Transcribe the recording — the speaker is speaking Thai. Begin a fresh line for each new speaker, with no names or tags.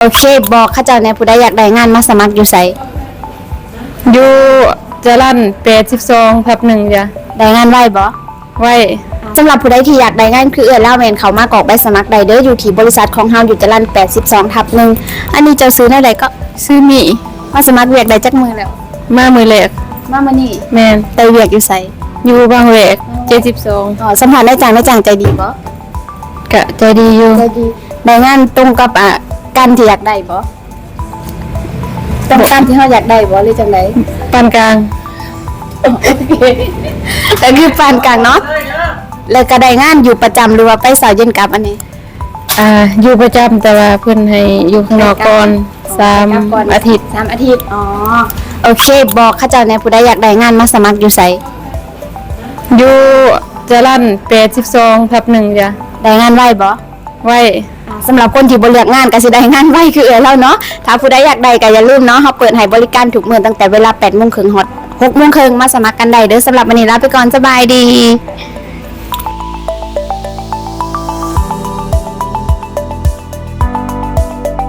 โอเคบอกเข้าเจ้าในผู้ใดอยากได้งานมาสมัครอยู่ไส
อยู่จรัญ82/1จ้ะ
ได้งานไว้บ่
ไว้
สำหรับผู้ใดที่อยากได้งานคือเล่าแม่นเขามากรอกใบสมัครได้เด้ออยู่ที่บริษัทของเฮาอยู่จรัญ82/1อันนี้เจ้าซื้อแนวใดก็
ซื้อหมี
มาสมัครเวียกได้จักมือแล้ว
มามือแรก
มามื้อนี้
แม่น
ได้เวียกอยู่ไส
อยู่บางแวก72
สัมภาษณ์ได้จ้างใจดีบ่
ก็ใจดีอยู่
ใจดีได้งานตรงกับการที่อยากได้บ่ตรงตามที่เฮาอยากได้บ่หรือจังได๋
ปานกลาง
แต่คือปานกลางเนาะแล้วก็ได้งานอยู่ประจำหรือว่าไปเสาร์เย็นกลับอันนี้
อยู่ประจำแต่ว่าเพิ่นให้อยู่ข้างนอกก่อน3อาทิตย์
3 อาทิตย์อ๋อโอเคบอกเข้าเจ้าในผู้ใดอยากได้งานมาสมัครอยู่ไส
อยู่จรัญ82/1จ้ะ
ได้งานไว้บ่
ไว้
สำหรับคนที่บ่เลือกงานก็สิได้งานไว้คือแล้วเนาะถ้าผู้ใดอยากได้ก็อย่าลืมเนาะเฮาเปิดให้บริการทุกมื้อตั้งแต่เวลา 8:30 น. ฮอด 6:30 น. มาสมัครกันได้เด้อสำหรับวันนี้ลาไปก่อนสบายดี